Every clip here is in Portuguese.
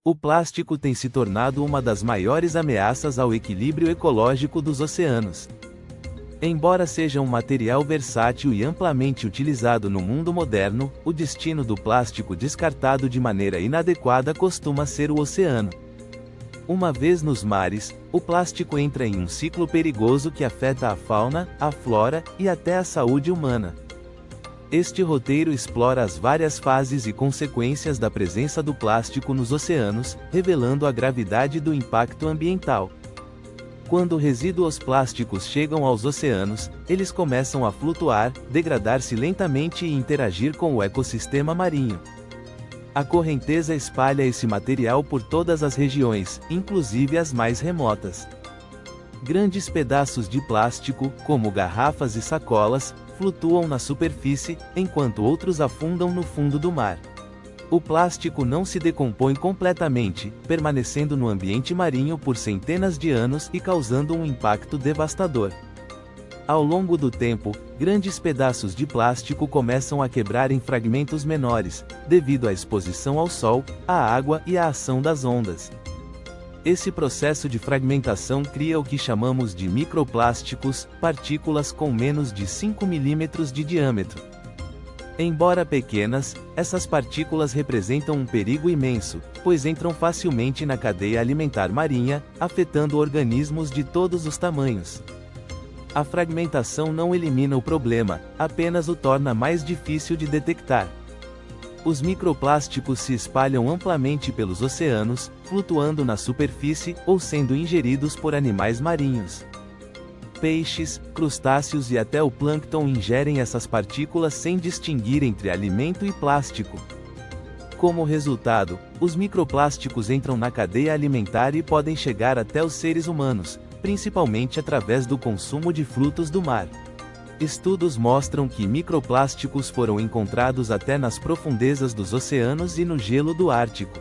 O plástico tem se tornado uma das maiores ameaças ao equilíbrio ecológico dos oceanos. Embora seja um material versátil e amplamente utilizado no mundo moderno, o destino do plástico descartado de maneira inadequada costuma ser o oceano. Uma vez nos mares, o plástico entra em um ciclo perigoso que afeta a fauna, a flora e até a saúde humana. Este roteiro explora as várias fases e consequências da presença do plástico nos oceanos, revelando a gravidade do impacto ambiental. Quando resíduos plásticos chegam aos oceanos, eles começam a flutuar, degradar-se lentamente e interagir com o ecossistema marinho. A correnteza espalha esse material por todas as regiões, inclusive as mais remotas. Grandes pedaços de plástico, como garrafas e sacolas, flutuam na superfície, enquanto outros afundam no fundo do mar. O plástico não se decompõe completamente, permanecendo no ambiente marinho por centenas de anos e causando um impacto devastador. Ao longo do tempo, grandes pedaços de plástico começam a quebrar em fragmentos menores, devido à exposição ao sol, à água e à ação das ondas. Esse processo de fragmentação cria o que chamamos de microplásticos, partículas com menos de 5 milímetros de diâmetro. Embora pequenas, essas partículas representam um perigo imenso, pois entram facilmente na cadeia alimentar marinha, afetando organismos de todos os tamanhos. A fragmentação não elimina o problema, apenas o torna mais difícil de detectar. Os microplásticos se espalham amplamente pelos oceanos, flutuando na superfície ou sendo ingeridos por animais marinhos. Peixes, crustáceos e até o plâncton ingerem essas partículas sem distinguir entre alimento e plástico. Como resultado, os microplásticos entram na cadeia alimentar e podem chegar até os seres humanos, principalmente através do consumo de frutos do mar. Estudos mostram que microplásticos foram encontrados até nas profundezas dos oceanos e no gelo do Ártico.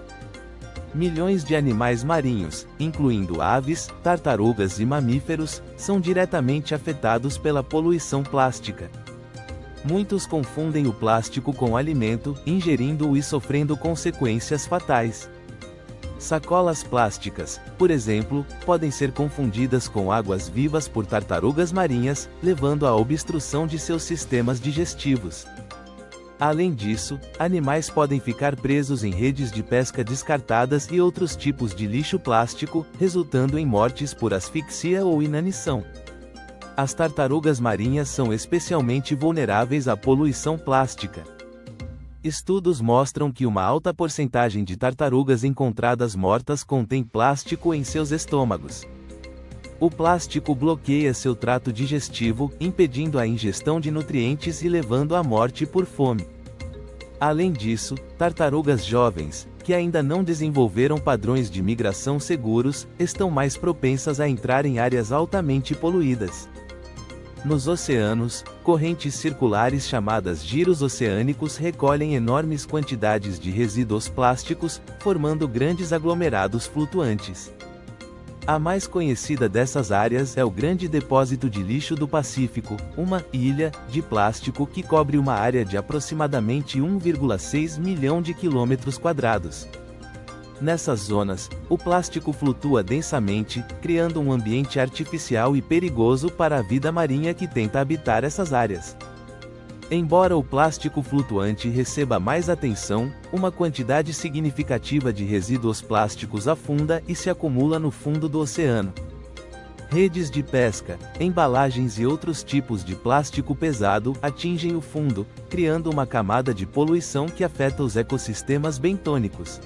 Milhões de animais marinhos, incluindo aves, tartarugas e mamíferos, são diretamente afetados pela poluição plástica. Muitos confundem o plástico com alimento, ingerindo-o e sofrendo consequências fatais. Sacolas plásticas, por exemplo, podem ser confundidas com águas vivas por tartarugas marinhas, levando à obstrução de seus sistemas digestivos. Além disso, animais podem ficar presos em redes de pesca descartadas e outros tipos de lixo plástico, resultando em mortes por asfixia ou inanição. As tartarugas marinhas são especialmente vulneráveis à poluição plástica. Estudos mostram que uma alta porcentagem de tartarugas encontradas mortas contém plástico em seus estômagos. O plástico bloqueia seu trato digestivo, impedindo a ingestão de nutrientes e levando à morte por fome. Além disso, tartarugas jovens, que ainda não desenvolveram padrões de migração seguros, estão mais propensas a entrar em áreas altamente poluídas. Nos oceanos, correntes circulares chamadas giros oceânicos recolhem enormes quantidades de resíduos plásticos, formando grandes aglomerados flutuantes. A mais conhecida dessas áreas é o Grande Depósito de Lixo do Pacífico, uma ilha de plástico que cobre uma área de aproximadamente 1,6 milhão de quilômetros quadrados. Nessas zonas, o plástico flutua densamente, criando um ambiente artificial e perigoso para a vida marinha que tenta habitar essas áreas. Embora o plástico flutuante receba mais atenção, uma quantidade significativa de resíduos plásticos afunda e se acumula no fundo do oceano. Redes de pesca, embalagens e outros tipos de plástico pesado atingem o fundo, criando uma camada de poluição que afeta os ecossistemas bentônicos.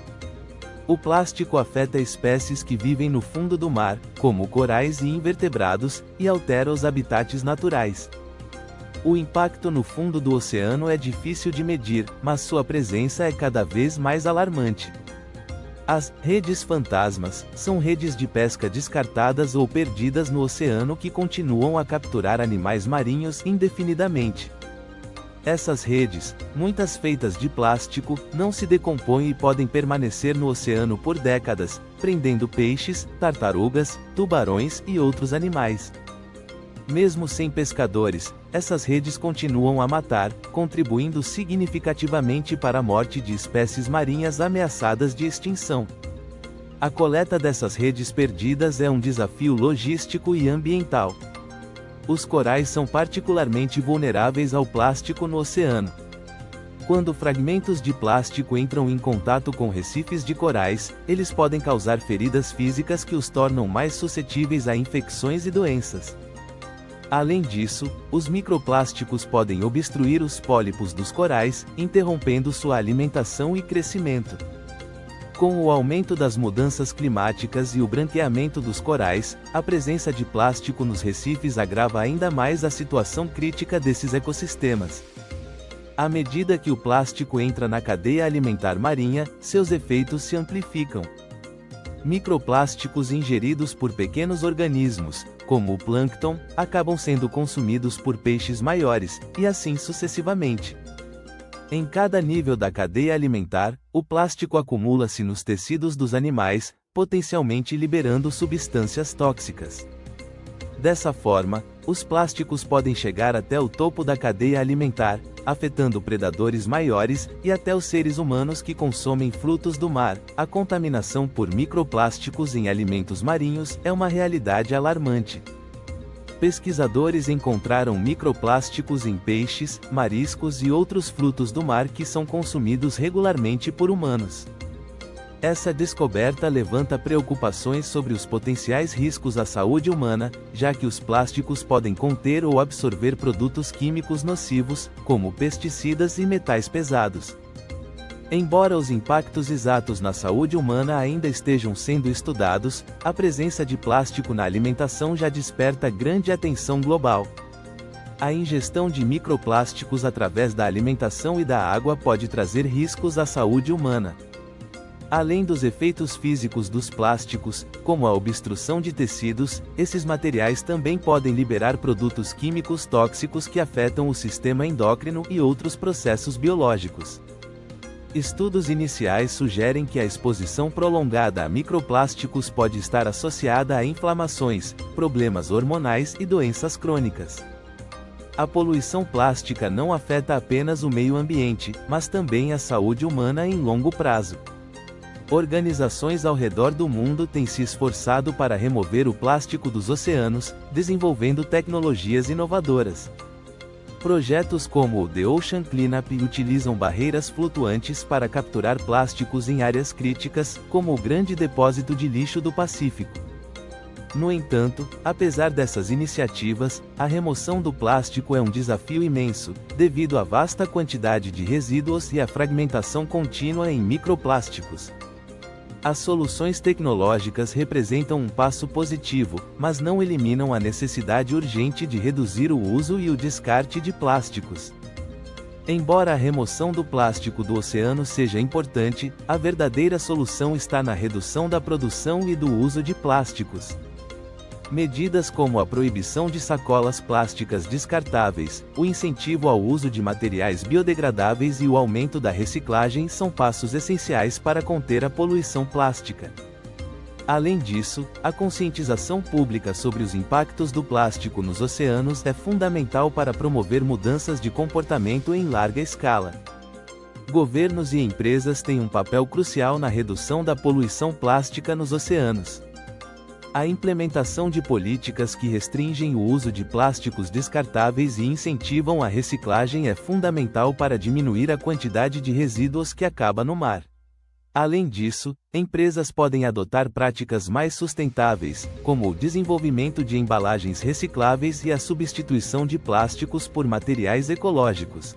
O plástico afeta espécies que vivem no fundo do mar, como corais e invertebrados, e altera os habitats naturais. O impacto no fundo do oceano é difícil de medir, mas sua presença é cada vez mais alarmante. As redes fantasmas são redes de pesca descartadas ou perdidas no oceano que continuam a capturar animais marinhos indefinidamente. Essas redes, muitas feitas de plástico, não se decompõem e podem permanecer no oceano por décadas, prendendo peixes, tartarugas, tubarões e outros animais. Mesmo sem pescadores, essas redes continuam a matar, contribuindo significativamente para a morte de espécies marinhas ameaçadas de extinção. A coleta dessas redes perdidas é um desafio logístico e ambiental. Os corais são particularmente vulneráveis ao plástico no oceano. Quando fragmentos de plástico entram em contato com recifes de corais, eles podem causar feridas físicas que os tornam mais suscetíveis a infecções e doenças. Além disso, os microplásticos podem obstruir os pólipos dos corais, interrompendo sua alimentação e crescimento. Com o aumento das mudanças climáticas e o branqueamento dos corais, a presença de plástico nos recifes agrava ainda mais a situação crítica desses ecossistemas. À medida que o plástico entra na cadeia alimentar marinha, seus efeitos se amplificam. Microplásticos ingeridos por pequenos organismos, como o plâncton, acabam sendo consumidos por peixes maiores, e assim sucessivamente. Em cada nível da cadeia alimentar, o plástico acumula-se nos tecidos dos animais, potencialmente liberando substâncias tóxicas. Dessa forma, os plásticos podem chegar até o topo da cadeia alimentar, afetando predadores maiores e até os seres humanos que consomem frutos do mar. A contaminação por microplásticos em alimentos marinhos é uma realidade alarmante. Pesquisadores encontraram microplásticos em peixes, mariscos e outros frutos do mar que são consumidos regularmente por humanos. Essa descoberta levanta preocupações sobre os potenciais riscos à saúde humana, já que os plásticos podem conter ou absorver produtos químicos nocivos, como pesticidas e metais pesados. Embora os impactos exatos na saúde humana ainda estejam sendo estudados, a presença de plástico na alimentação já desperta grande atenção global. A ingestão de microplásticos através da alimentação e da água pode trazer riscos à saúde humana. Além dos efeitos físicos dos plásticos, como a obstrução de tecidos, esses materiais também podem liberar produtos químicos tóxicos que afetam o sistema endócrino e outros processos biológicos. Estudos iniciais sugerem que a exposição prolongada a microplásticos pode estar associada a inflamações, problemas hormonais e doenças crônicas. A poluição plástica não afeta apenas o meio ambiente, mas também a saúde humana em longo prazo. Organizações ao redor do mundo têm se esforçado para remover o plástico dos oceanos, desenvolvendo tecnologias inovadoras. Projetos como o The Ocean Cleanup utilizam barreiras flutuantes para capturar plásticos em áreas críticas, como o Grande Depósito de Lixo do Pacífico. No entanto, apesar dessas iniciativas, a remoção do plástico é um desafio imenso, devido à vasta quantidade de resíduos e à fragmentação contínua em microplásticos. As soluções tecnológicas representam um passo positivo, mas não eliminam a necessidade urgente de reduzir o uso e o descarte de plásticos. Embora a remoção do plástico do oceano seja importante, a verdadeira solução está na redução da produção e do uso de plásticos. Medidas como a proibição de sacolas plásticas descartáveis, o incentivo ao uso de materiais biodegradáveis e o aumento da reciclagem são passos essenciais para conter a poluição plástica. Além disso, a conscientização pública sobre os impactos do plástico nos oceanos é fundamental para promover mudanças de comportamento em larga escala. Governos e empresas têm um papel crucial na redução da poluição plástica nos oceanos. A implementação de políticas que restringem o uso de plásticos descartáveis e incentivam a reciclagem é fundamental para diminuir a quantidade de resíduos que acaba no mar. Além disso, empresas podem adotar práticas mais sustentáveis, como o desenvolvimento de embalagens recicláveis e a substituição de plásticos por materiais ecológicos.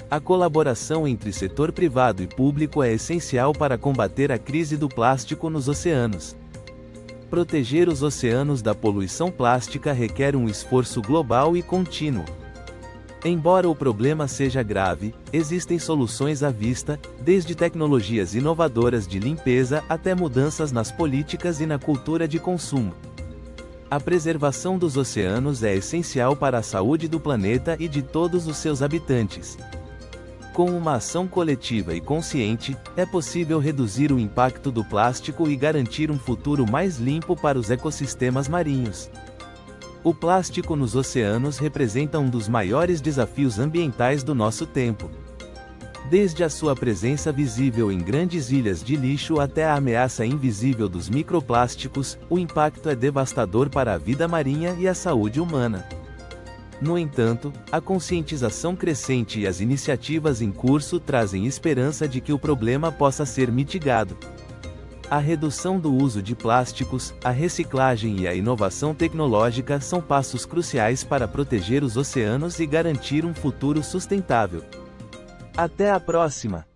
A colaboração entre setor privado e público é essencial para combater a crise do plástico nos oceanos. Proteger os oceanos da poluição plástica requer um esforço global e contínuo. Embora o problema seja grave, existem soluções à vista, desde tecnologias inovadoras de limpeza até mudanças nas políticas e na cultura de consumo. A preservação dos oceanos é essencial para a saúde do planeta e de todos os seus habitantes. Com uma ação coletiva e consciente, é possível reduzir o impacto do plástico e garantir um futuro mais limpo para os ecossistemas marinhos. O plástico nos oceanos representa um dos maiores desafios ambientais do nosso tempo. Desde a sua presença visível em grandes ilhas de lixo até a ameaça invisível dos microplásticos, o impacto é devastador para a vida marinha e a saúde humana. No entanto, a conscientização crescente e as iniciativas em curso trazem esperança de que o problema possa ser mitigado. A redução do uso de plásticos, a reciclagem e a inovação tecnológica são passos cruciais para proteger os oceanos e garantir um futuro sustentável. Até a próxima!